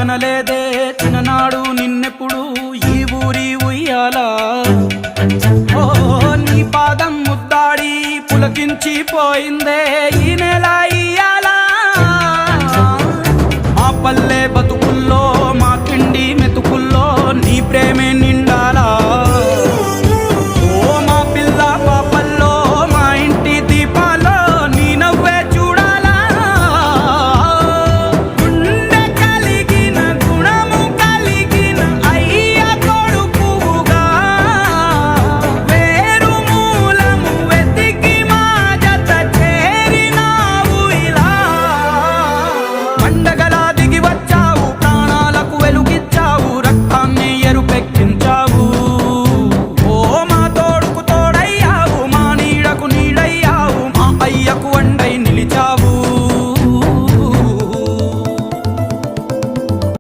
మాటనలేదే చిన్ననాడు నిన్నెప్పుడు ఈ ఊరి ఉయ్యాలా ఓ నీ పాదం ముద్దాడి పులకించి పోయిందే ఈ నెల ఇయ్యాలా మా పల్లె బతుకుల్లో మా కిండి మెతుకుల్లో నీ ప్రేమే